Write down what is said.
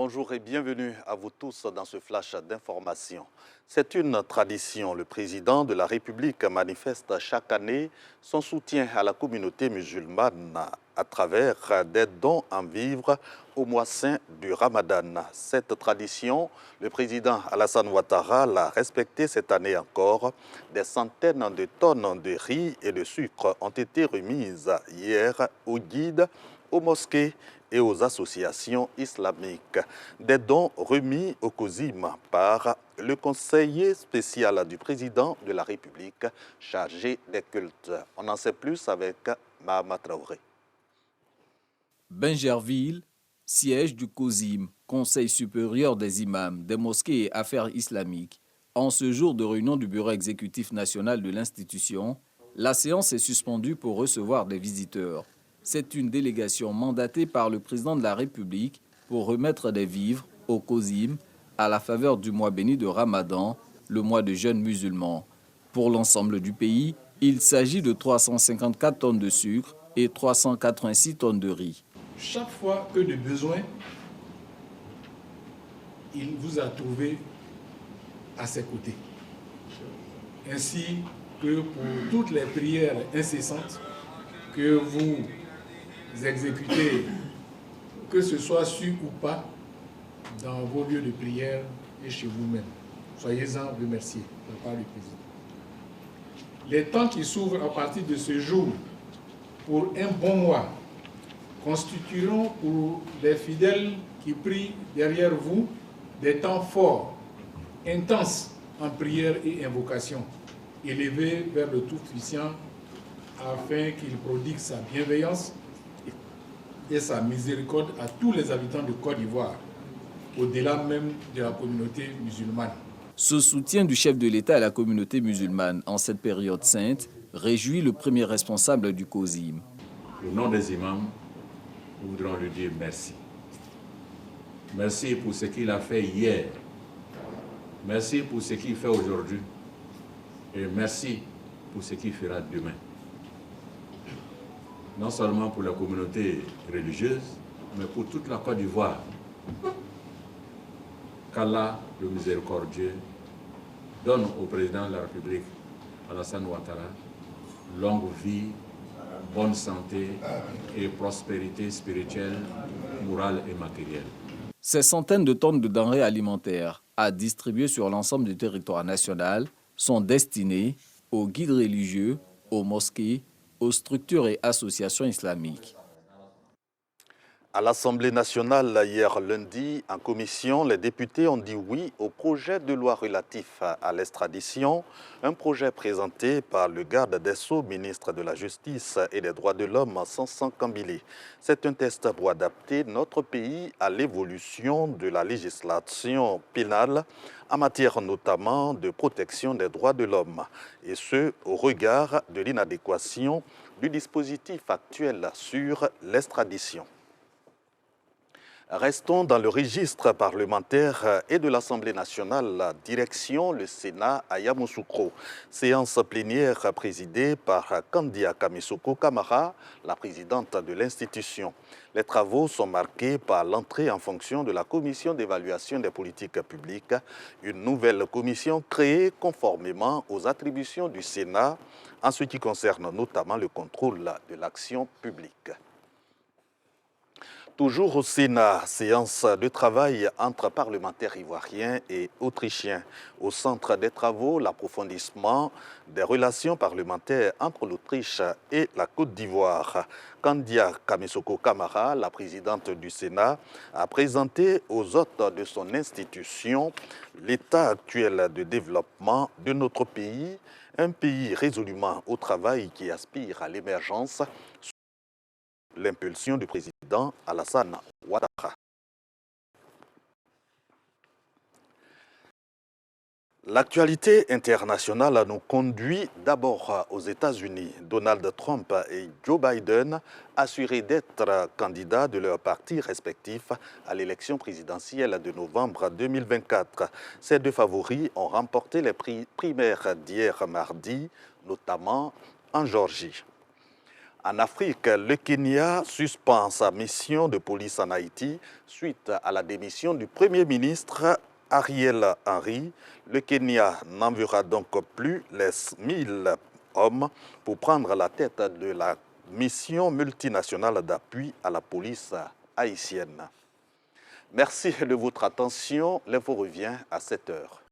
Bonjour et bienvenue à vous tous dans ce flash d'information. C'est une tradition. Le président de la République manifeste chaque année son soutien à la communauté musulmane à travers des dons en vivres au mois saint du Ramadan. Cette tradition, le président Alassane Ouattara l'a respectée cette année encore. Des centaines de tonnes de riz et de sucre ont été remises hier aux guides, aux mosquées et aux associations islamiques. Des dons remis au COSIM par le conseiller spécial du président de la République chargé des cultes. On en sait plus avec Mahama Traoré. Bingerville, siège du COSIM, Conseil supérieur des imams, des mosquées et affaires islamiques. En ce jour de réunion du bureau exécutif national de l'institution, la séance est suspendue pour recevoir des visiteurs. C'est une délégation mandatée par le président de la République pour remettre des vivres au COSIM à la faveur du mois béni de Ramadan, le mois de jeûne musulman. Pour l'ensemble du pays, il s'agit de 354 tonnes de sucre et 386 tonnes de riz. Chaque fois que de besoin, il vous a trouvé à ses côtés. Ainsi que pour toutes les prières incessantes que vous exécutez, que ce soit su ou pas, dans vos lieux de prière et chez vous-même. Soyez-en remerciés de la part du président. Les temps qui s'ouvrent à partir de ce jour pour un bon mois constitueront pour les fidèles qui prient derrière vous des temps forts, intenses en prière et invocation, élevés vers le Tout-Puissant afin qu'il prodigue sa bienveillance et sa miséricorde à tous les habitants de Côte d'Ivoire, au-delà même de la communauté musulmane. Ce soutien du chef de l'État à la communauté musulmane en cette période sainte réjouit le premier responsable du COSIM. Au nom des imams, nous voudrons lui dire merci. Merci pour ce qu'il a fait hier. Merci pour ce qu'il fait aujourd'hui. Et merci pour ce qu'il fera demain. Non seulement pour la communauté religieuse, mais pour toute la Côte d'Ivoire. Qu'Allah, le miséricordieux, donne au président de la République, Alassane Ouattara, longue vie, bonne santé et prospérité spirituelle, morale et matérielle. Ces centaines de tonnes de denrées alimentaires à distribuer sur l'ensemble du territoire national sont destinées aux guides religieux, aux mosquées, aux structures et associations islamiques. À l'Assemblée nationale, hier lundi, en commission, les députés ont dit oui au projet de loi relatif à l'extradition, un projet présenté par le garde des Sceaux, ministre de la Justice et des Droits de l'Homme, Sansan Kambili. C'est un test pour adapter notre pays à l'évolution de la législation pénale en matière notamment de protection des droits de l'homme, et ce, au regard de l'inadéquation du dispositif actuel sur l'extradition. Restons dans le registre parlementaire et de l'Assemblée nationale, direction le Sénat à Yamoussoukro. Séance plénière présidée par Kandia Kamesoko Kamara, la présidente de l'institution. Les travaux sont marqués par l'entrée en fonction de la commission d'évaluation des politiques publiques, une nouvelle commission créée conformément aux attributions du Sénat en ce qui concerne notamment le contrôle de l'action publique. Toujours au Sénat, séance de travail entre parlementaires ivoiriens et autrichiens. Au centre des travaux, l'approfondissement des relations parlementaires entre l'Autriche et la Côte d'Ivoire. Kandia Kamesoko Kamara, la présidente du Sénat, a présenté aux hôtes de son institution l'état actuel de développement de notre pays, un pays résolument au travail qui aspire à l'émergence, l'impulsion du président Alassane Ouattara. L'actualité internationale nous conduit d'abord aux États-Unis. Donald Trump et Joe Biden, assurés d'être candidats de leurs partis respectifs à l'élection présidentielle de novembre 2024. Ces deux favoris ont remporté les primaires d'hier mardi, notamment en Géorgie. En Afrique, le Kenya suspend sa mission de police en Haïti suite à la démission du Premier ministre Ariel Henry. Le Kenya n'enverra donc plus les 1000 hommes pour prendre la tête de la mission multinationale d'appui à la police haïtienne. Merci de votre attention. L'info revient à 7 heures.